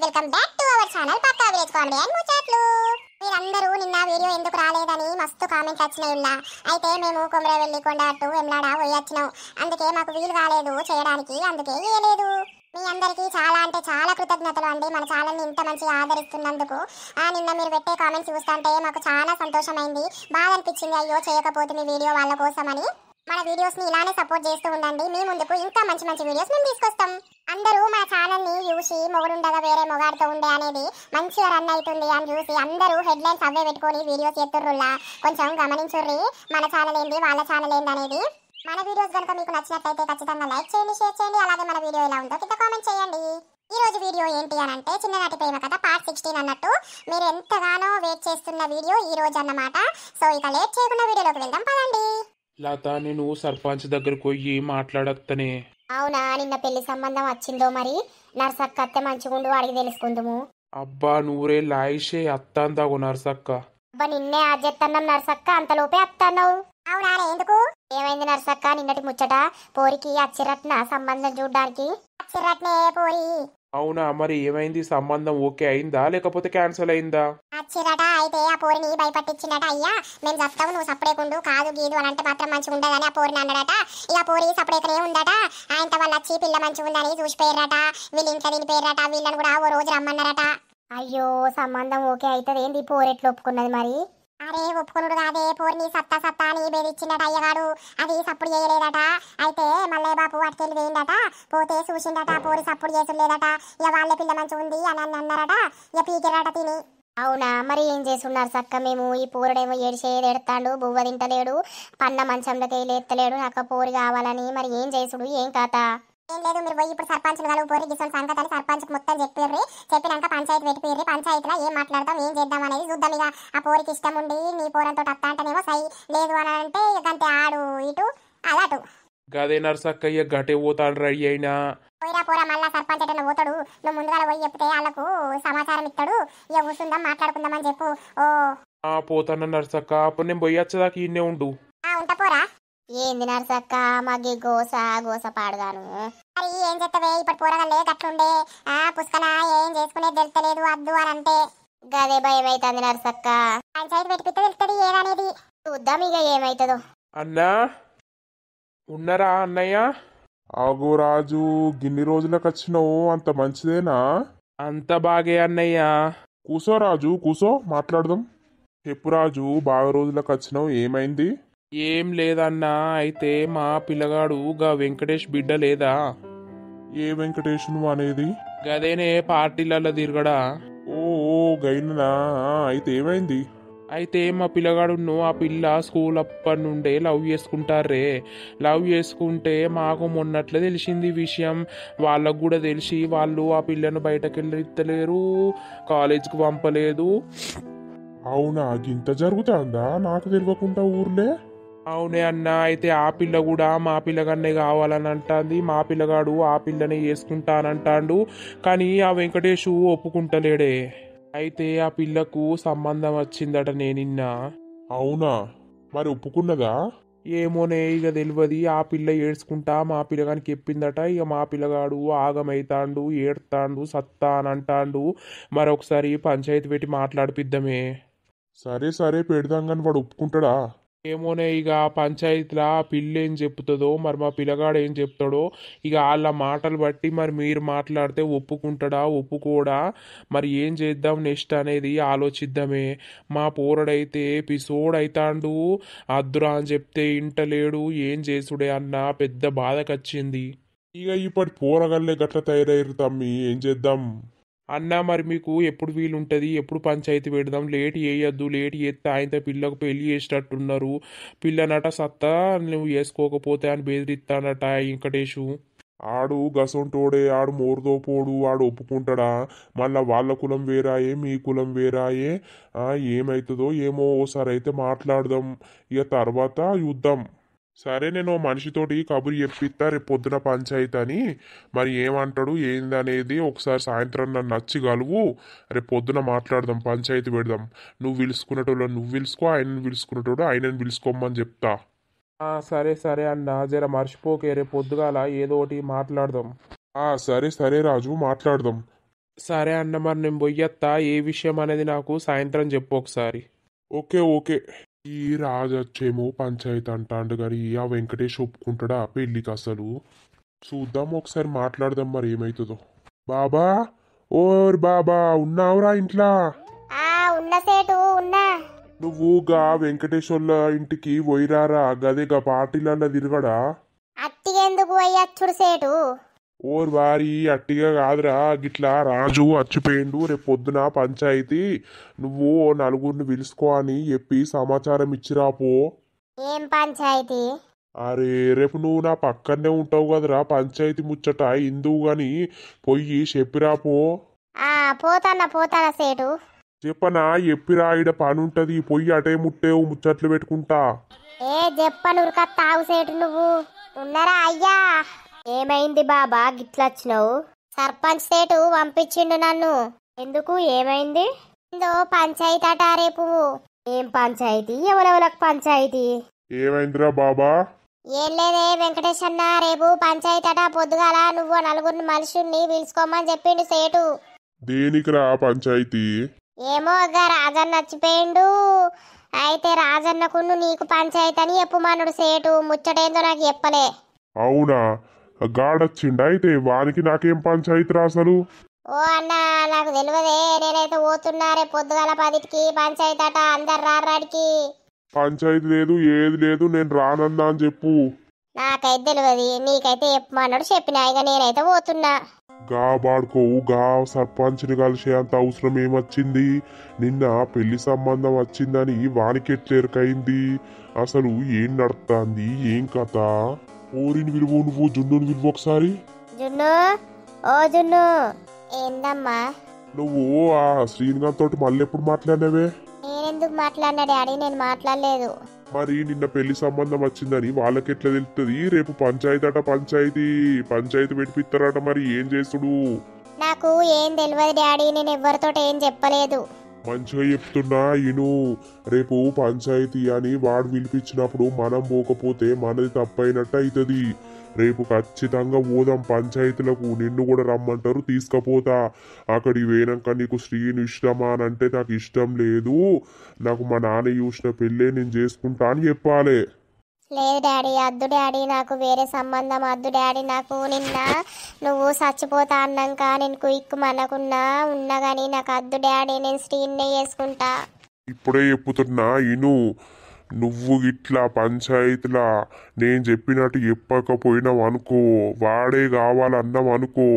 Welcome back to our channel Pakka village comedy and Muchatlu. మీరందరూ నిన్న video ఎందుకు రాలేదని మస్తు కామెంట్స్ వచ్చినాయి. అయితే మేము కొమరవెల్లి కొండ అటు వెమ్లాడ పోయొచ్చినాం. అందుకే మాకు వీలు కాలేదు చేయడానికి, అందుకే చేయలేదు. మీ అందరికీ చాలా అంటే చాలా కృతజ్ఞతలు అండి, మన ఛానల్ని ఇంత మంచిగా ఆదరిస్తున్నందుకు. నిన్న మీరు పెట్టే కామెంట్స్ చూస్తుంటే మాకు చాలా సంతోషమైంది, బాగా అనిపించింది. అయ్యో చేయకపోతుంది వీడియో వాళ్ళ కోసమని. మన వీడియోస్ని ఇలానే సపోర్ట్ చేస్తూ ఉండండి, మీ ముందుకు ఇంకా మంచి మంచి వీడియోస్ మేము తీసుకొస్తాం. అందరూ మన ఛానల్ని చూసి మొగుడుండగా వేరే మొగాడితో ఉండే అనేది మంచిగా రన్ అవుతుంది అని చూసి అందరూ హెడ్లైన్స్ అవే పెట్టుకొని వీడియోస్ ఎత్తుర్రులా. కొంచెం గమనించుర్రి, మన ఛానల్ ఏంది వాళ్ళ ఛానల్ ఏంది అనేది. మన వీడియోస్ కనుక మీకు నచ్చినట్లయితే ఖచ్చితంగా లైక్ చేయండి, షేర్ చేయండి. అలాగే మన వీడియో ఎలా ఉందో కింద కామెంట్ చేయండి. ఈ రోజు వీడియో ఏంటి అని అంటే చిన్ననాటి ప్రేమ కథ పార్ట్ 16 అన్నట్టు. మీరు ఎంతగానో వెయిట్ చేస్తున్న వీడియో ఈ రోజు అన్నమాట. సో ఇక లేట్ చేయకుండా వీడియోలోకి వెళ్దాం పదండి. లత, నేను సర్పంచ్ దగ్గరకు పోయి మాట్లాడత్తనే. అవునా, నిన్న పెళ్లి సంబంధం వచ్చిందో మరి? నర్సక్క అత్తే మంచిగుండు అడిగి తెలుసుకుందుము. అబ్బా నూరే లాయిషే అత్తందాగు నర్సక్క. అబ్బా నిన్నే ఆజెత్తన్నాం నర్సక్క, అంతలోపే అత్తన్నావు. అవునా, ఎందుకు? ఏమైంది నర్సక్క? నిన్నటి ముచ్చట పోరికి అచ్చిరట్న సంబంధం చూడ్డానికి. అచ్చిరట్నే పోరి. అవునా, మరి ఏమైంది? సంబంధం ఓకే అయిందా లేకపోతే క్యాన్సిల్ అయిందా? అచ్చిరట. అయితే ఆ పోరిని భయపట్టించిందట. అయ్యా మేము చెప్తావు, నువ్వు సపరేకుండు, కాదు గీదు అని అంటే మాత్రం మంచిగా ఉండదని ఆ పోరిని అన్నాడట. ఇక పోరి సపరేకనే ఉందట. ఆయనతో వాళ్ళు వచ్చి పిల్ల మంచిగా ఉందని చూసిపోయారట. వీళ్ళు ఇంట్లో తినిపోయారట. వీళ్ళని కూడా ఓ రోజు రమ్మన్నారట. అయ్యో, సంబంధం ఓకే అవుతుంది ఏంది? పోరెట్లు ఒప్పుకున్నది మరి? అరే ఒప్పుకున్నాడు కాదే, పోరిని సత్తా సత్తా అని బెదిరించిందట అయ్యగాడు. అది సప్పుడు చేయలేదట. అయితే మల్లయ్య బాబు అటుకెళ్ళి వేయిందట. పోతే చూసిందట, పోరి సప్పుడు చేసులేదట. ఇక వాళ్ళ పిల్ల మంచిగా ఉంది అని అన్నారట. ఇక పీకిరట తిని. అవునా, మరి ఏం చేస్తున్నారు సక్క? మేము ఈ పోరుడేమో ఏడిసేది ఎడతాడు, బువ్వ తింటలేడు, పన్న మంచంలోకి ఎత్తలేడు, నాకు పోరు కావాలని. మరి ఏం చేసుడు, ఏం కథ? ఏం లేదు, మీరు పోయి ఇప్పుడు సర్పంచ్లు కలుగు పోరి, గిసోని సంగతి అని సర్పంచ్కి మొత్తం చెప్పిర్రి. చెప్పినాక పంచాయతీ పెట్టిపోయి పంచాయతీలో ఏం మాట్లాడతాం, ఏం చేద్దాం అనేది చూద్దాం. ఇక ఆ పోరికి ఇష్టం ఉండి నీ పోరంతో అత్త అంటేనేమో సై, లేదు అని అంటే ఇకంతే ఆడు ఇటు అదటు. గదే నర్సక్క, ఇక గటే పోతాడు రెడీ అయినా. పోయిరా పోరా, మళ్ళా సర్పంచ్ ఎటన్నా పోతాడు. నువ్వు ముందుగా పోయి చెప్తే వాళ్ళకు సమాచారం ఇస్తాడు. ఇక కూర్చుందాం మాట్లాడుకుందాం అని చెప్పు. పోతాను నర్సక్క, అప్పుడు నేను పోయి వచ్చేదాకా ఇన్నే ఉండు. ఉంటా పోరా. ఏంది నర్సక్క మగ్గి గోస గోస పాడుగాను. మరి ఏం చెత్తవే, ఇప్పుడు పోరగల్లే గట్లుండే. పుష్కన ఏం చేసుకునేది తెలుస్తలేదు అద్దు అని అంటే. గదే భయం అవుతుంది నర్సక్క. పంచాయతీ పెట్టిపిస్తే తెలుస్తుంది ఏదనేది. చూద్దాం ఇక ఏమైతుందో. అన్నా ఉన్నారా అన్నయ్య? ఆగో రాజు, గిన్ని రోజులకు వచ్చినావు, అంత మంచిదేనా? అంత బాగే అన్నయ్య. కూసో రాజు, కూసో మాట్లాడదాం. చెప్పు రాజు, బాగా రోజులకు వచ్చినావు, ఏమైంది? ఏం లేదన్నా, అయితే మా పిల్లగాడు గా వెంకటేష్ బిడ్డ లేదా? ఏ వెంకటేష్ నువ్వు అనేది? గదేనే పార్టీలలో తిరగడా. ఓ గైననా? అయితే ఏమైంది? అయితే మా పిల్లగాడును ఆ పిల్ల స్కూల్ అప్పటి నుండే లవ్ చేసుకుంటారే. లవ్ చేసుకుంటే మాకు మొన్నట్లే తెలిసింది విషయం. వాళ్ళకు కూడా తెలిసి వాళ్ళు ఆ పిల్లను బయటకెళ్ళిత్తలేరు, కాలేజ్కి పంపలేదు. అవునా, గింత జరుగుతుందా? నాకు తెలియకుండా ఊర్లే. అవునే అన్న. అయితే ఆ పిల్ల కూడా మా పిల్లగాన్నే కావాలని అంటాంది. మా పిల్లగాడు ఆ పిల్లని వేసుకుంటానంటాడు, కానీ ఆ వెంకటేషు ఒప్పుకుంటలేడే. అయితే ఆ పిల్లకు సంబంధం వచ్చిందట నేనిన్నా. అవునా, మరి ఒప్పుకున్నదా? ఏమోనే, ఇక తెలియదు. ఆ పిల్ల ఏడ్చుకుంటా మా పిల్లగానికి చెప్పిందట. ఇక మా పిల్లగాడు ఆగమైతాండు, ఏడ్తాండు, సత్తా అని అంటాండు. మరొకసారి పంచాయతీ పెట్టి మాట్లాడిపిద్దామే. సరే సరే పెడదాం, కానీ వాడు ఒప్పుకుంటాడా? ఏమోనే, ఇక పంచాయతీలో ఆ పిల్ల ఏం చెప్తుందో, మరి మా పిల్లగాడు ఏం చెప్తాడో, ఇక వాళ్ళ మాటలు బట్టి మరి మీరు మాట్లాడితే ఒప్పుకుంటాడా ఒప్పుకోడా, మరి ఏం చేద్దాం నెక్స్ట్ అనేది ఆలోచిద్దామే. మా పోరడైతే పిసోడ్ అయితాండు, అద్దురా అని చెప్తే ఇంటలేడు, ఏం చేసుడే అన్న పెద్ద బాధకొచ్చింది. ఇక ఇప్పటి పోరగల్లే గట్ల తయారయ్యారు తమ్మి, ఏం చేద్దాం అన్నా. మరి మీకు ఎప్పుడు వీలుంటుంది, ఎప్పుడు పంచాయతీ పెడదాం? లేట్ చేయొద్దు, లేట్ చేస్తే ఆయనతో పిల్లకు పెళ్లి చేసేటట్టున్నారు. పిల్లనట సత్తా నువ్వు చేసుకోకపోతే అని బెదిరిస్తానట వెంకటేషు. ఆడు గసొంటోడే, ఆడు మోరుదోపోడు, ఆడు ఒప్పుకుంటాడా? మళ్ళా వాళ్ళ కులం వేరాయే, మీ కులం వేరాయే. ఏమవుతుందో ఏమో, ఓసారి అయితే మాట్లాడదాం, ఇక తర్వాత యుద్ధం. సరే, నేను మనిషితోటి కబురు చెప్పిస్తా రేపు పొద్దున పంచాయతీ అని. మరి ఏమంటాడు ఏందనేది ఒకసారి సాయంత్రం నన్ను నచ్చి కలువు, రేపు పొద్దున మాట్లాడదాం, పంచాయతీ పెడదాం. నువ్వు పిలుచుకునేటోళ్ళు నువ్వు పిలుచుకో, ఆయనను పిలుచుకునేటోడు ఆయనను పిలుచుకోమని చెప్తా. సరే సరే అన్న, జర మర్చిపోకే, రేపు పొద్దుగాల ఏదో ఒకటి మాట్లాడదాం. సరే సరే రాజు, మాట్లాడదాం. సరే అన్న మరి నేను పోయత్తా ఏ విషయం అనేది నాకు సాయంత్రం చెప్పు ఒకసారి. Okay okay. ఈ రాజచ్చేమో పంచాయతీ అంటాండు కానీ ఆ వెంకటేష్ ఒప్పుకుంటాడా పెళ్ళికి అసలు? చూద్దాం ఒకసారి మాట్లాడదాం మరి ఏమవుతుందో. బాబా, ఓర్ బాబా, ఉన్నావురా ఇంట్లో? ఉన్న సేటు ఉన్నా. నువ్వు గా వెంకటేశ్వర్ల ఇంటికి పోయిరారా, గదేగా పార్టీలల్లో తిరగడా? అట్టిగెందుకు పోయచ్చుడు సేటు? ఓర్ వారి అట్టిగా కాదురా, గిట్లా రాజు అచ్చిపోయిండు రేపు పొద్దున పంచాయతీ, నువ్వు ఓ నలుగురిని పిలుచుకో అని చెప్పి సమాచారం ఇచ్చిరాపో. ఏం పంచాయతీ? అరే రేపు నువ్వు నా పక్కనే ఉంటావు కదరా, పంచాయతీ ముచ్చట ఇందువు గాని పొయ్యి చెప్పిరాపో. పోతానా సేటు. చెప్పనా? చెప్పిరా, ఈడ పని ఉంటది, పొయ్యి అటే ముట్టేవు ముచ్చట్లు పెట్టుకుంటా. చెప్పను తావు సేటు నువ్వు. ఉన్నారా అయ్యా? ఏమైంది బాబా గిట్లొచ్చినావు? సర్పంచ్ సేటు పంపించిండు నన్ను. ఎందుకు, ఏమైంది? పంచాయతీ అట రేపు. ఏం పంచాయతీ? ఎవరెవరికి పంచాయతీ? ఏమైందిరా బాబా? ఏం లేదే వెంకటేష్ అన్న, రేపు పంచాయతీ అట. పొద్దుగాల నువ్వు నలుగురిని మనుషుల్ని పిలుచుకోమని చెప్పిండు సేటు. దేనికిరా పంచాయతీ? ఏమో రాజన్న వచ్చిపోయిండు. అయితే రాజన్నకును నీకు పంచాయతీ అని చెప్పమన్నాడు సేటు. ముచ్చటేందో నాకు చెప్పలే. అవునా? గాడొచ్చిండ అయితే? వానికి నాకేం పంచాయతీ రా అసలు? ఓ అన్న, నాకు తెలియదే. నేనైతే పోతున్నా రేపు పొద్దుగాల 10కి పంచాయతీ అట. అందరు రారాడికి. పంచాయతీ లేదు ఏది లేదు, నేను రానన్నా అని చెప్పు. నాకైతే తెలియదు, నీకైతే చెప్పమన్నాడు. చెప్పినా ఇక నేనైతే పోతున్నా. గా బాడుకోవు, గా సర్పంచ్ని కలిసే అంత అవసరం ఏమొచ్చింది? నిన్న పెళ్లి సంబంధం వచ్చిందని వానికి ఎట్లెరకైంది? అసలు ఏం నడుస్తుంది, ఏం కథ? ఊరిని విలువ, నువ్వు జున్నుని విలువ ఒకసారి. జున్ను, ఓ జున్ను. ఏందమ్మా? నువ్వు ఆ శ్రీనికాంత్ తోటి మళ్ళీ ఎప్పుడు మాట్లాడినవే? నేనెందుకు మాట్లాడినా డాడీ? నేను మాట్లాడలేదు. మరి నిన్న పెళ్లి సంబంధం వచ్చిందని వాళ్ళకి ఎట్లా తెలుస్తుంది? రేపు పంచాయతీ అట, పంచాయతీ పెట్టిపిస్తారట, మరి ఏం చేసుడు? నాకు ఏం తెలియదు డాడీ, నేను ఎవరితో ఏం చెప్పలేదు. మంచిగా చెప్తున్నా ఇను. రేపు పంచాయతీ అని వాడు పిలిపించినప్పుడు మనం పోకపోతే మనది తప్పైనట్టు అవుతుంది. రేపు ఖచ్చితంగా పోదాం పంచాయతీలకు, నిన్ను కూడా రమ్మంటారు, తీసుకపోతా. అక్కడికి పోయినాక నీకు శ్రీని ఇష్టమా అని అంటే నాకు ఇష్టం లేదు, నాకు మా నాన్న చూసిన పెళ్ళే నేను చేసుకుంటా అని చెప్పాలి. లేదు డాడీ, అద్దు డాడీ, నాకు వేరే సంబంధం అద్దు డాడీ. నాకు నిన్న నువ్వు చచ్చిపోతా అన్నాక నేను క్విక్ మనకున్నా ఉన్నా కానీ నాకు అద్దు డాడీ. నేను శ్రీన్నే చేసుకుంటా. ఇప్పుడే చెప్పుతున్నా ఇను. నువ్వు ఇట్లా పంచాయతీలా నేను చెప్పినట్టు చెప్పకపోయినావు అనుకో, వాడే కావాలన్నాం అనుకో,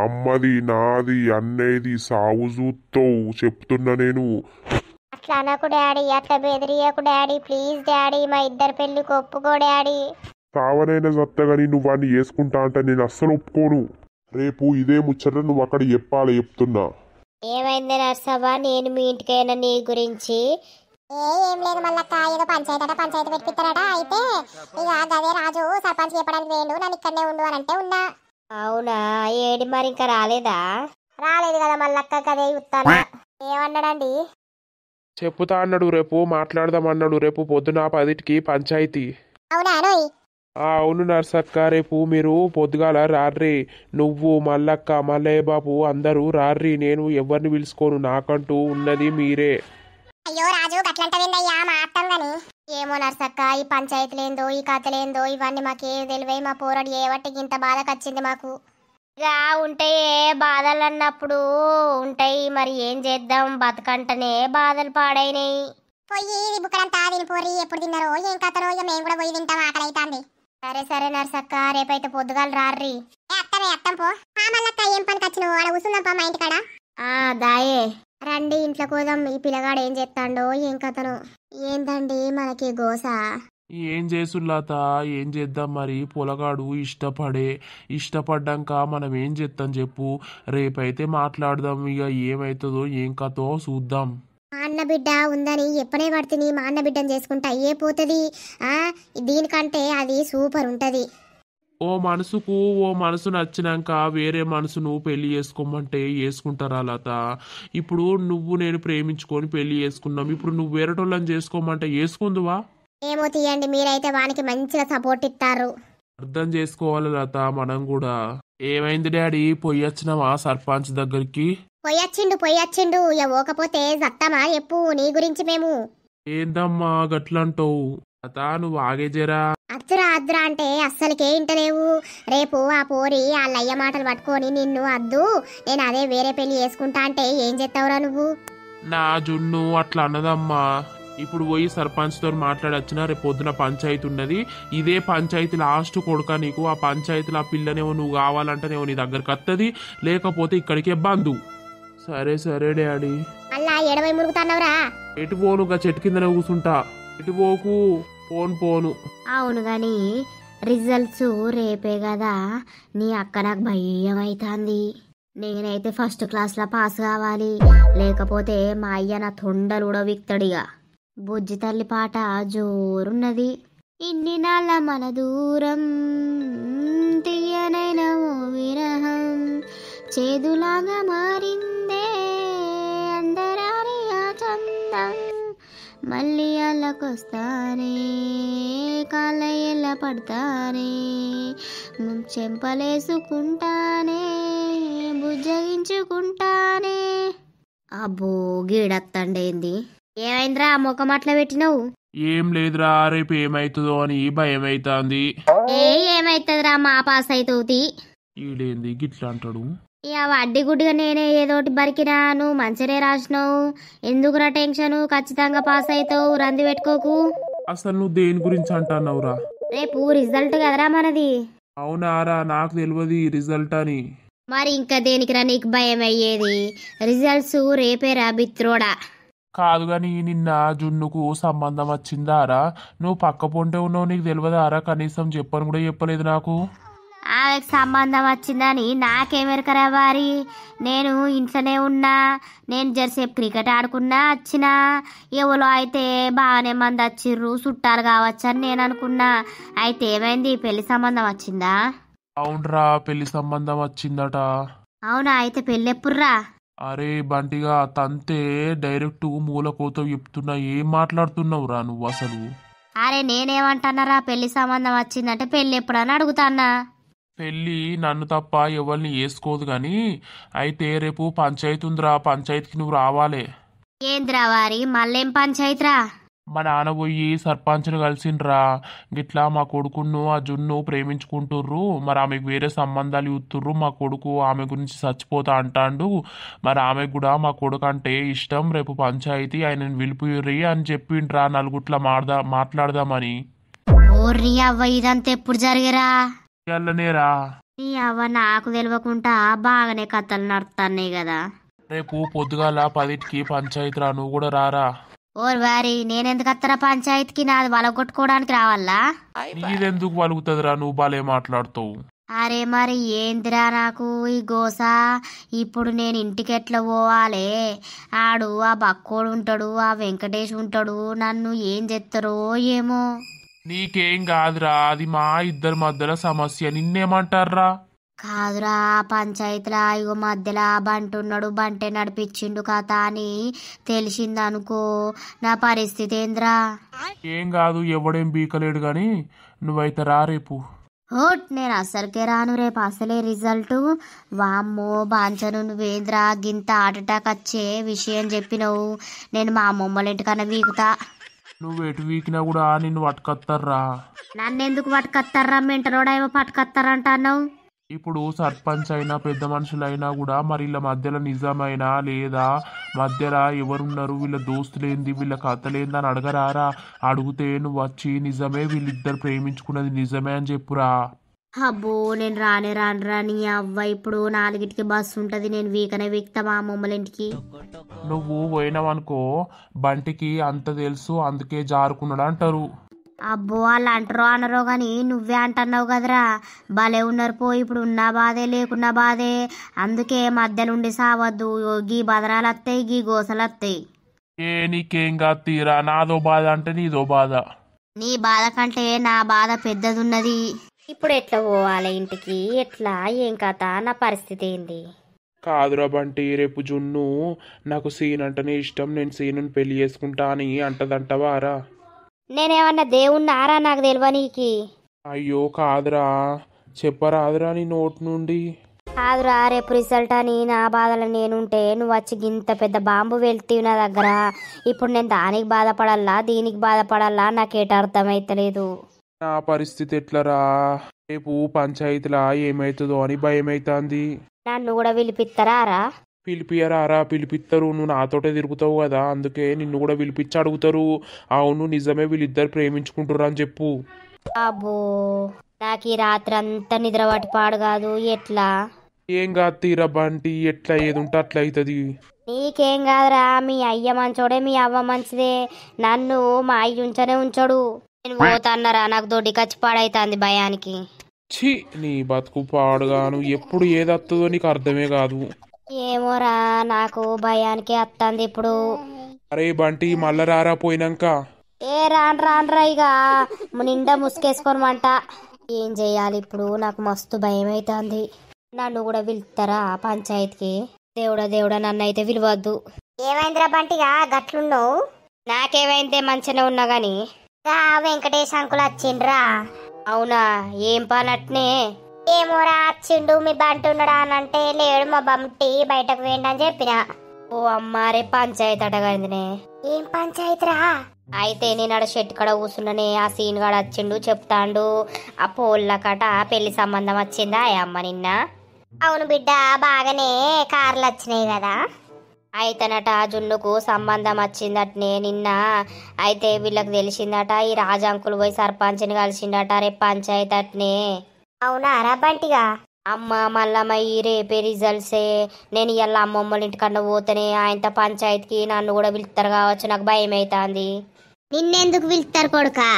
అమ్మది నాది అన్నయ్యది సాగు చూస్తావు, చెప్తున్నా నేను. అట్లా అనకు డాడీ, అట్లా బెదిరియకు డాడీ, ప్లీజ్ డాడీ. మా ఇద్దరు పెళ్ళికి ఒప్పుకో డాడీ. సావనైనా సత్తగాని నువ్వు వాడిని చేసుకుంటా అంటే నేను అస్సలు ఒప్పుకోను. రేపు ఇదే ముచ్చట నువ్వు అక్కడ చెప్పాలి, చెప్తున్నా. ఏమైంది నర్సవ్వ? నేను మీ ఇంటికైనా నీ గురించి. ఏం లేదు మళ్ళక్క, ఏదో పంచాయతీ అట, పంచాయతీ పెట్టిస్తారట. అయితే ఇక గదే రాజు సర్పంచ్ చెప్పడానికి వేయండు, నన్ను ఇక్కడనే ఉండు అని అంటే ఉన్నా. అవునా? ఏడి మరి ఇంకా రాలేదా? రాలేదు కదా మళ్ళక్క, కదే చూస్తానా. ఏమన్నాడండి? చెప్పుతా అన్నాడు, రేపు మాట్లాడదాం అన్నాడు. రేపు పొద్దున 10కి పంచాయతీ. అవునా నోయ్? అవును నర్సక్క, రేపు మీరు పొద్దుగాల రార్రి. నువ్వు, మల్లక్క, మల్లయ్య బాబు అందరూ రార్రి. నేను ఎవరిని పిలుచుకోను, నాకంటూ ఉన్నది మీరే. అయ్యో రాజు, గట్లంటవిందయ్యా, మా అత్తం గాని. ఏమో నర్సక్క, ఈ పంచాయతీలేందో ఈ కథలేందో ఇవన్నీ మాకే తెలివై. మా పోరడు ఏ వాటికి ఇంత బాధకొచ్చింది మాకు. ఇక ఉంటాయి బాధలు అన్నప్పుడు ఉంటాయి, మరి ఏం చేద్దాం, బతకంటనే బాధలు పాడైనాయి. పోయి బుక్కడంతా తిని పోరి, ఎప్పుడు తిన్నారో ఏం కథనో, ఇక మేము కూడా పోయి తింటాం, ఆకలి అవుతుంది. సరే నర్సక్క, రేపైతే పొద్దుగాల రార్రి. అత్తం పో. మళ్ళక్క ఏం పనికి వచ్చినావు? ఆడ కూర్చుందాం పా మా ఇంటికాడ. దాయే రండి, ఇంట్లో కోదాం. ఈ పిల్లగాడు ఏం చేస్తాడో ఏం కథనో. ఏందండి మనకి గోస? ఏం చేసుల్లాత, ఏం చేద్దాం మరి? పొలగాడు ఇష్టపడ్డాక మనం ఏం చేద్దాం చెప్పు. రేపైతే మాట్లాడదాం, ఇక ఏమవుతుందో ఏం కథో చూద్దాం. మా అన్న బిడ్డ ఉందని ఎప్పుడే పడుతుంది, మా అన్న బిడ్డను చేసుకుంటా అయ్యే పోతుంది. దీనికంటే అది సూపర్ ఉంటది. ఓ మనసు నచ్చినాక వేరే మనసును పెళ్లి చేసుకోమంటే చేసుకుంటారా లత? ఇప్పుడు నువ్వు నేను ప్రేమించుకొని పెళ్లి చేసుకున్నాం, ఇప్పుడు నువ్వు వేరేటోళ్ళని చేసుకోమంటే చేసుకుందువా? ఏమో తీయండి, మీరైతే వానికి మంచిగా సపోర్ట్ ఇస్తారు. అర్థం చేసుకోవాలి లత, మనం కూడా. ఏమైంది డాడీ, పొయ్యొచ్చినావా సర్పంచ్ దగ్గరికి? పొయ్యొచ్చిండు పోకపోతే సత్తామా చెప్పు నీ గురించి మేము. ఏందమ్మా గట్లంటావు? లత నువ్వు ఆగేజరా. అద్దురా అంటే అస్సలకే ఇంటలేవు. రేపు ఆ పోరి వాళ్ళయ్య మాటలు పట్టుకొని నిన్ను అద్దు నేను అదే వేరే పెళ్లి చేసుకుంటా అంటే ఏం చేస్తావురా నువ్వు? నా జున్ను అట్లా అన్నదమ్మా. ఇప్పుడు పోయి సర్పంచ్తో మాట్లాడొచ్చిన, రేపు పొద్దున పంచాయతీ ఉన్నది. ఇదే పంచాయతీ లాస్ట్ కొడుక నీకు. ఆ పంచాయతీలో ఆ పిల్లనేమో నువ్వు కావాలంటేనేమో నీ దగ్గరకు వస్తుంది, లేకపోతే ఇక్కడికే బంధు. సరే సరే డాడీ. అలా ఎడవై మురుగుతున్నావురా? ఎటు పోనుగా, చెట్టు కిందనే కూర్చుంటా. ఎటు పోకు, పోను. అవును గాని రిజల్ట్స్ రేపే కదా. నీ అక్క నాకు భయం అవుతుంది. నేనైతే ఫస్ట్ క్లాస్లో పాస్ కావాలి, లేకపోతే మా అయ్య నా తొండలు కూడా విక్తడిగా. బుజ్జి తల్లి పాట జోరున్నది. ఇన్ని నాళ్ళ మన దూరం తీయనైన ఓ విరహం చేదులాగా మారిందే అందరాని ఆ చందం. మళ్ళీ అల్లకొస్తానే కాళ్ళ ఎల్ల పడతానే చెంపలేసుకుంటానే బుజ్జగించుకుంటానే. అబ్బో గీడత్తండేంది? ఏమైందిరా ముఖం అట్లా పెట్టినావు? ఏం లేదురా, రేపు ఏమైతుందో అని భయం అవుతుంది. ఏమైతుందిరా, మా పాస్ అవుతుంది. ఈడేంది గిట్లా అంటాడు? ఇక వడ్డీ గుడ్డిగా నేనే ఏదోటి బరికినా, నువ్వు మంచినే రాసినావు. ఎందుకురా టెన్షన్? ఖచ్చితంగా పాస్ అవుతావు, రంది పెట్టుకోకు. అసలు నువ్వు దేని గురించి అంటున్నావురా? రేపు రిజల్ట్ కదరా మనది. అవునారా, నాకు తెలియదు రిజల్ట్ అని. మరి ఇంకా దేనికిరా నీకు భయం అయ్యేది? రిజల్ట్స్ రేపేరా బిత్రోడా. కాదు గాని నిన్న జున్నుకు సంబంధం వచ్చిందారా? నువ్వు పక్క పొంటే ఉన్నావు, నీకు తెలియదారా? కనీసం చెప్పని కూడా చెప్పలేదు నాకు. ఆమెకు సంబంధం వచ్చిందని నాకేమెరకరా వారి? నేను ఇంట్లోనే ఉన్నా, నేను జరసేపు క్రికెట్ ఆడుకున్నా వచ్చినా. ఎవరో అయితే బాగానే మంది వచ్చిర్రు, చుట్టాలు కావచ్చని నేను అనుకున్నా. అయితే ఏమైంది, పెళ్లి సంబంధం వచ్చిందా? అవునరా, పెళ్లి సంబంధం వచ్చిందట. అవునా, అయితే పెళ్ళి ఎప్పుడురా? అరే బంటిగా తంతే డైరెక్ట్ మూలకోతో చెప్తున్నా. ఏం మాట్లాడుతున్నావురా నువ్వు అసలు? అరే నేనేమంటున్నారా, పెళ్లి సంబంధం వచ్చిందంటే పెళ్ళి ఎప్పుడని అడుగుతానా. పెళ్ళి నన్ను తప్ప ఎవరిని వేసుకోదు గాని, అయితే రేపు పంచాయతీ ఉందిరా, పంచాయతీకి నువ్వు రావాలి. ఏంద్రా వారి, మళ్ళేం పంచాయతీరా? మా నాన్న పోయి సర్పంచ్ని కలిసిండ్రా. గిట్లా మా కొడుకును ఆ జున్ను ప్రేమించుకుంటుర్రు, మరి ఆమెకు వేరే సంబంధాలు ఇస్తుర్రు, మా కొడుకు ఆమె గురించి చచ్చిపోతా అంటాండు, మరి ఆమెకు కూడా మా కొడుకు అంటే ఇష్టం, రేపు పంచాయతీ ఆయనను పిలుపుర్రి అని చెప్పిండ్రా. నలుగుట్లా మాట్లాడదామని. ఓర్రి అవ్వ, ఇదంతా ఎప్పుడు జరిగరా? ఇయ్యాలనేరా. నీ అవ్వ, నాకు తెలియకుండా బాగానే కథలు నడుతున్నాయి కదా. రేపు పొద్దుగాల 10కి పంచాయతీరా, నువ్వు కూడా రారా. ఓర్ వారి, నేనెందుకు వస్తారా పంచాయతీకి? నాది వలగొట్టుకోవడానికి రావాలా? నీదెందుకు వలుగుతుందిరా, నువ్వు బాలే మాట్లాడుతావు. అరే మరి ఏందిరా నాకు ఈ గోస? ఇప్పుడు నేను ఇంటికి ఎట్లా పోవాలి? ఆడు ఆ బక్కోడు ఉంటాడు, ఆ వెంకటేష్ ఉంటాడు, నన్ను ఏం చేస్తారో ఏమో. నీకేం కాదురా, అది మా ఇద్దరి మధ్యలో సమస్య. నిన్నేమంటారా? కాదురా, పంచాయతీలా ఇగో మధ్యలో బంటున్నాడు, బంటే నడిపించిండు కథ అని తెలిసిందనుకో, నా పరిస్థితి ఏంద్రా? ఏం కాదు, ఎవడేం బీకలేడు గాని నువ్వైతే రా రేపు. ఓట్, నేను అసలుకే రాను రేపు. అసలే రిజల్ట్. వామ్మో బాంచను, నువ్వేంద్రా గింత హార్ట్ అటాక్ వచ్చే విషయం చెప్పినవు? నేను మా అమ్మమ్మల ఇంటికన్నా వీకుతా. నువ్వు ఎటు వీకినా కూడా నిన్ను పట్టుకొస్తారా. నన్నెందుకు పట్టుకొస్తారా? మెంటలోడా ఏమో పట్టుకొస్తారంట అన్నావు. ఇప్పుడు సర్పంచ్ అయినా పెద్ద మనుషులైనా కూడా మరి వీళ్ళ మధ్యలో నిజమైనా లేదా, మధ్యలో ఎవరున్నారు, వీళ్ళ దోస్తులేంది, వీళ్ళ కథలేంది అని అడగరారా? అడిగితే నువ్వు వచ్చి నిజమే, వీళ్ళిద్దరు ప్రేమించుకున్నది నిజమే అని చెప్పురా. అబ్బో నేను రానురా. నీ అవ్వ, ఇప్పుడు 4కి బస్సు ఉంటుంది, నేను వీకనే వీక్తా మా అమ్మమ్మల ఇంటికి. నువ్వు పోయినావనుకో, బంటికి అంత తెలుసు, అందుకే జారుకున్నాడు అంటారు. అబ్బో వాళ్ళు అంటారో అనరో కానీ నువ్వే అంటున్నావు కదరా. భలే ఉన్నారు పో. ఇప్పుడు ఉన్నా బాధే, లేకున్నా బాధే. అందుకే మధ్యలో ఉండి సావద్దు. గీ బదరాలు వస్తాయి, గీ గోసలు వస్తాయి. నీకేం కాదు తీరా, నాదో బాధ అంటే నీదో బాధ. నీ బాధ కంటే నా బాధ పెద్దదున్నది. ఇప్పుడు ఎట్లా పోవాలి ఇంటికి? ఎట్లా, ఏం కథ, నా పరిస్థితి ఏంది? కాదురా బంటి, రేపు జున్ను నాకు సీన్ అంటేనే ఇష్టం, నేను సీనుని పెళ్లి చేసుకుంటా అని అంటదంటవారా? నేనేమన్నా దేవుణ్ణారా నాకు తెలియనీకి? అయ్యో కాదురా, చెప్పరాదురా నీ నోటి నుండి. కాదురా, రేపు రిజల్ట్ అని నా బాధలు నేనుంటే నువ్వు వచ్చి ఇంత పెద్ద బాంబు వెళ్తీవి నా దగ్గర. ఇప్పుడు నేను దానికి బాధపడాలా దీనికి బాధపడాలా నాకేట అర్థమైతలేదు. నా పరిస్థితి ఎట్లరా? రేపు పంచాయతీలా ఏమైతుందో అని భయమైతుంది. నన్ను కూడా పిలిపిస్తారా? పిలిపియరారా? పిలిపిస్తారు. నువ్వు నాతోటే తిరుగుతావు కదా, అందుకే నిన్ను కూడా పిలిపించి అడుగుతారు. అవును నిజమే, వీళ్ళిద్దరు ప్రేమించుకుంటుర్రు అని చెప్పు. అబ్బో, నాకు ఈ రాత్రి అంతా నిద్ర పట్టి పాడు కాదు. ఎట్లా? ఏం కాదు తీరా బంటి, ఎట్లా ఏది ఉంటే అట్లా అవుతుంది. నీకేం కాదురా, మీ అయ్య మంచోడే మీ అవ్వ మంచిదే. నన్ను మా అయ్య ఉంచనే ఉంచడు. నేను పోతాన్నారా, నాకు దొడ్డి కచ్చి పాడైతుంది భయానికి. ఛీ, నీ బతుకు పాడుగాను. ఎప్పుడు ఏది వస్తుందో నీకు అర్థమే కాదు. ఏమోరా, నాకు భయానికి వస్తుంది ఇప్పుడు. అరే బంటి, మళ్ళా రారా పోయినాక. ఏ రాన్రా ఇక నిండా ముసుకేసుకోనమంట. ఏం చెయ్యాలి ఇప్పుడు? నాకు మస్తు భయం అవుతుంది. నన్ను కూడా పిలుస్తారా పంచాయతీకి? దేవుడా నన్ను అయితే పిలవద్దు. ఏమైందిరా బంటిగా గట్లున్నావు? నాకేమైందే, మంచిగా ఉన్నా గాని. వెంకటేష్ అంకుల్ వచ్చిండ్రా? అవునా, ఏం పనట్నే? ఏమోరా వచ్చిండు, మీ బంటి ఉన్నాడా అని అంటే లేడు, మా బంటి బయటకు వేయండి అని చెప్పిన. ఓ అమ్మారే, పంచాయతీ అటగైందినే. ఏం పంచాయతీరా? అయితే నేను ఆడ షెట్ కడ కూర్చున్నానే, ఆ సీన్ గాడు వచ్చిండు చెప్తాండు. ఆ పోళ్ళకట పెళ్లి సంబంధం వచ్చిందా అమ్మ నిన్న? అవును బిడ్డ, బాగానే కార్లు వచ్చినాయి కదా. అయితేనట జున్నుకు సంబంధం వచ్చిందటనే నిన్న. అయితే వీళ్ళకి తెలిసిందట, ఈ రాజంకులు పోయి సర్పంచ్ని కలిసిండట రేపు పంచాయతీ అట్నే. అవునారా బంటిగా? అమ్మ మల్లమ్మ ఈ రేపే రిజల్ట్సే. నేను ఇవాళ అమ్మమ్మల ఇంటికన్నా పోతేనే ఆయనతో పంచాయతీకి నన్ను కూడా పిలుస్తారు కావచ్చు. నాకు భయం అవుతుంది. నిన్నెందుకు పిలుస్తారు కొడుకా?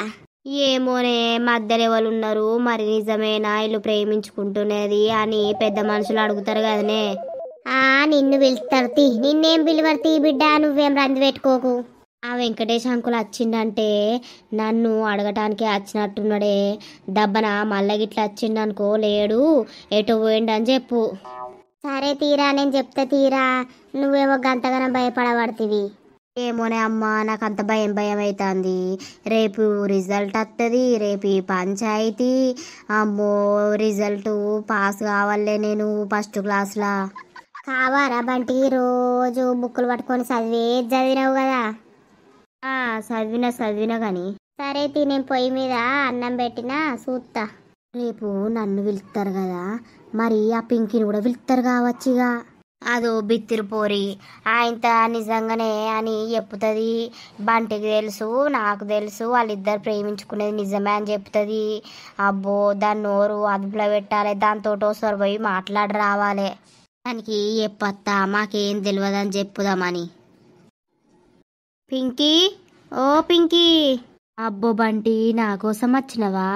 ఏమోనే, మధ్యలో ఎవరు ఉన్నారు మరి, నిజమేనా ఇల్లు ప్రేమించుకుంటున్నది అని పెద్ద మనుషులు అడుగుతారు కదనే. నిన్ను పిలుస్తారు తీ, నిన్నేం పిలువరు బిడ్డ, నువ్వేం రంది పెట్టుకోకు. ఆ వెంకటేష్ అంకుల్ వచ్చిండంటే నన్ను అడగటానికి వచ్చినట్టున్నాడే. దబ్బన మళ్ళీ గిట్లా వచ్చిండనుకో, లేడు ఎటు పోయిండని చెప్పు. సరే తీరా, నేను చెప్తా తీరా. నువ్వేమో గంతగానం భయపడబడుతుంది. ఏమోనే అమ్మ, నాకు అంత భయం అవుతుంది. రేపు రిజల్ట్ వస్తుంది, రేపు ఈ పంచాయతీ. అమ్మో, రిజల్ట్ పాస్ కావాలే నేను ఫస్ట్ క్లాస్లా. కావారా బంటి? రోజు బుక్కులు పట్టుకొని చదివినావు కదా. చదివినా కానీ. సరే తీ, నేను పొయ్యి మీద అన్నం పెట్టినా చూస్తా. రేపు నన్ను పిలుస్తారు కదా, మరి ఆ పింకిని కూడా పిలుస్తారు కావచ్చుగా. అదో బిత్తిరి పోరి, ఆయనత నిజంగానే అని చెప్తుంది. బంటికి తెలుసు, నాకు తెలుసు, వాళ్ళిద్దరు ప్రేమించుకునేది నిజమే అని చెప్తుంది. అబ్బో, దాని నోరు అదుపులో పెట్టాలి, దాంతో సొర పోయి మాట్లాడి రావాలి. దానికి చెప్పత్తా మాకేం తెలియదని చెప్పుదామని. పింకీ, ఓ పింకీ. అబ్బో బంటి, నా కోసం వచ్చినవా?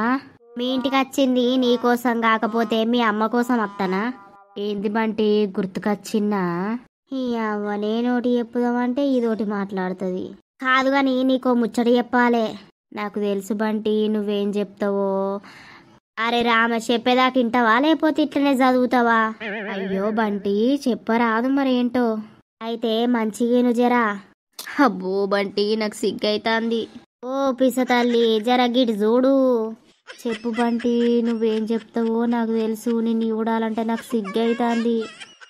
మీ ఇంటికి వచ్చింది నీ కోసం కాకపోతే మీ అమ్మ కోసం వస్తానా? ఏంది బంటి, గుర్తుకొచ్చిన్నా? ఈ అవ్వనే నోటి చెప్పుదామంటే ఇదోటి మాట్లాడుతుంది. కాదు గాని నీకో ముచ్చట చెప్పాలే. నాకు తెలుసు బంటి నువ్వేం చెప్తావో. అరే రామ, చెప్పేదాకా వింటావా లేకపోతే ఇట్లనే చదువుతావా? అయ్యో బంటి, చెప్పరాదు మరేంటో. అయితే మంచిగా జరా. అబ్బో బంటి, నాకు సిగ్గైతాంది. ఓ పిస తల్లి, జర గిటి చూడు. చెప్పు బంటి, నువ్వేం చెప్తావో నాకు తెలుసు. నిన్ను చూడాలంటే నాకు సిగ్గైతాంది.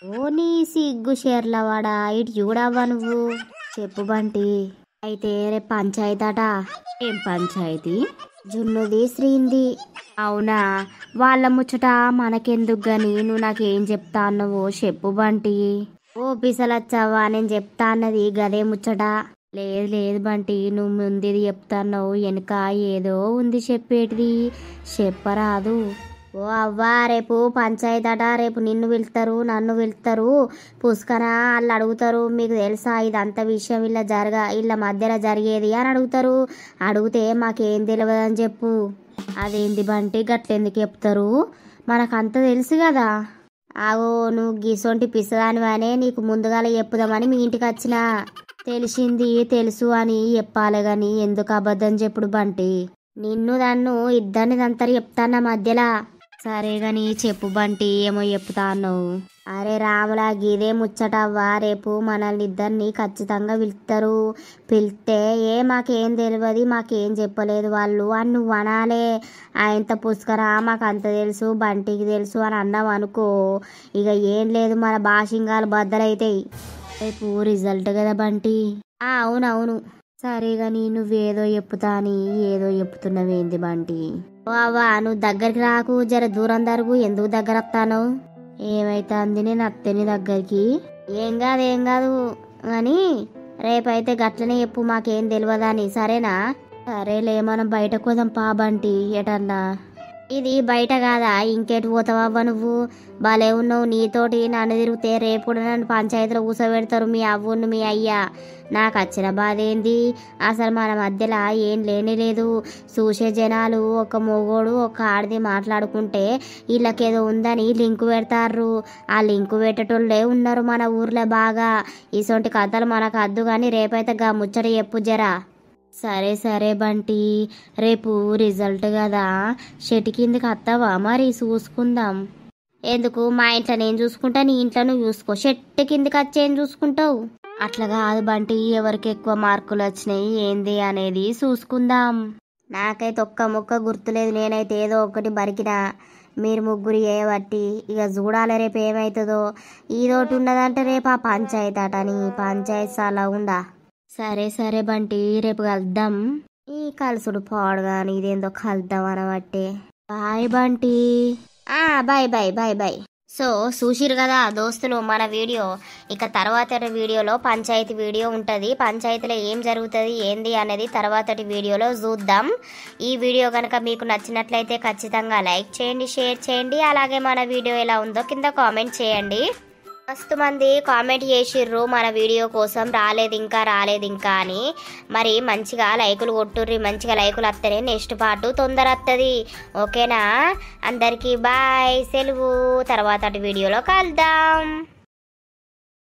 ఓ నీ సిగ్గు షేర్లవాడా, ఇటు చూడవ్వా నువ్వు. చెప్పు బంటి. అయితే రేపు పంచాయతీ అట. ఏం పంచాయతీ? జున్నుది శ్రీంది. అవునా, వాళ్ళ ముచ్చట మనకెందుకు గాని నువ్వు నాకేం చెప్తా అన్నవో చెప్పు బంటి. ఓ పిసలచ్చావా, నేను చెప్తా అన్నది గదే ముచ్చట. లేదు బంటి, నువ్వు ముందుది చెప్తాన్నావు, వెనుక ఏదో ఉంది చెప్పేటిది, చెప్పరాదు. ఓ అవ్వా, రేపు పంచాయతీ అట. రేపు నిన్ను పిలుస్తారు, నన్ను పిలుస్తారు. పుష్కన వాళ్ళు అడుగుతారు, మీకు తెలుసా ఇదంత విషయం ఇలా మధ్యలో జరిగేది అని అడుగుతారు. అడిగితే మాకేం తెలియదు అని చెప్పు. అదేంది బంటి, గట్లెందుకు చెప్తారు? మనకంత తెలుసు కదా. ఆగో, నువ్వు గిసొంటి పిసదానివానే నీకు ముందుగాల చెప్పుదామని మీ ఇంటికి వచ్చిన. తెలిసింది తెలుసు అని చెప్పాలి గాని ఎందుకు అబద్ధం చెప్పుడు బంటి? నిన్ను నన్ను ఇద్దరిని దంతరు చెప్తాన్న మధ్యలా. సరే గాని చెప్పు బంటి ఏమో చెప్తా అన్నావు. అరే రాములా గీదే ముచ్చటవ్వా, రేపు మనల్ని ఇద్దరిని ఖచ్చితంగా పిలుస్తారు. పిలిస్తే మాకేం తెలియదు, మాకేం చెప్పలేదు వాళ్ళు అని నువ్వు అనాలే. ఆయనతో పుష్కరా మాకు అంత తెలుసు, బంటికి తెలుసు అని అన్నావు అనుకో, ఇక ఏం లేదు మన భాషింగాలు బద్దలైతాయి. రేపు రిజల్ట్ కదా బంటి. అవునవును. సరే గాని నువ్వేదో చెప్పుతా అని ఏదో చెప్తున్నావేంది బంటి? అవ్వా నువ్వు దగ్గరికి రాకు, జర దూరం జరుగు. ఎందుకు దగ్గర వస్తాను? ఏమైతుంది నేను అత్తని దగ్గరికి? ఏం కాదు కానీ రేపైతే గట్లనే చెప్పు, మాకేం తెలియదని. సరేనా? సరేలే మనం బయటకు పోదాం పా బంటి. ఎటన్నా ఇది బయట కాదా, ఇంకెటు పోతావవ్వ నువ్వు? భలే ఉన్నావు, నీతోటి నన్ను తిరిగితే రేపు కూడా నన్ను పంచాయతీలో కూర్చోబెడతారు మీ అవ్వును మీ అయ్యా. నాకు వచ్చిన బాధ ఏంది, అసలు మన మధ్యలో ఏం లేనే లేదు. చూసే జనాలు ఒక మొగోడు ఒక ఆడిది మాట్లాడుకుంటే వీళ్ళకేదో ఉందని లింకు పెడతారు. ఆ లింకు పెట్టేటోళ్ళే ఉన్నారు మన ఊర్లో బాగా. ఇసొంటి కథలు మనకు అద్దు కానీ రేపైతే గా ముచ్చట చెప్పు జరా. సరే బంటి, రేపు రిజల్ట్ కదా, షెటి కిందకి వస్తావా మరి? చూసుకుందాం. ఎందుకు? మా ఇంట్లో నేను చూసుకుంటా, నీ ఇంట్లో నువ్వు చూసుకో. షెట్టి కిందకి వచ్చేం చూసుకుంటావు? అట్లా కాదు బంటి, ఎవరికి ఎక్కువ మార్కులు వచ్చినాయి ఏంది అనేది చూసుకుందాం. నాకైతే ఒక్క ముక్క గుర్తులేదు, నేనైతే ఏదో ఒకటి బరికినా. మీరు ముగ్గురు బట్టి ఇక చూడాలి రేపు ఏమవుతుందో. ఈదోటి ఉన్నదంటే రేపు ఆ పంచాయతీ అటని పంచాయతీ చాలా ఉండా. సరే బంటి, రేపు కలుద్దాం. ఈ కలుసుడు పాడు కానీ ఇదేందో కలుద్దాం అనబట్టే. బాయ్ బంటి. బాయ్. సో చూసిరు కదా దోస్తులు మన వీడియో. ఇక తర్వాతటి వీడియోలో పంచాయతీ వీడియో ఉంటుంది. పంచాయతీలో ఏం జరుగుతుంది ఏంది అనేది తర్వాతటి వీడియోలో చూద్దాం. ఈ వీడియో కనుక మీకు నచ్చినట్లయితే ఖచ్చితంగా లైక్ చేయండి, షేర్ చేయండి. అలాగే మన వీడియో ఎలా ఉందో కింద కామెంట్ చేయండి. మస్తు మంది కామెంట్ చేసిర్రు మన వీడియో కోసం రాలేదు ఇంకా అని. మరి మంచిగా లైకులు కొట్టుర్రి, మంచిగా లైకులు వస్తేనే నెక్స్ట్ పార్ట్ తొందర వస్తుంది. ఓకేనా? అందరికీ బాయ్, సెలవు. తర్వాత వీడియోలో కలుద్దాం.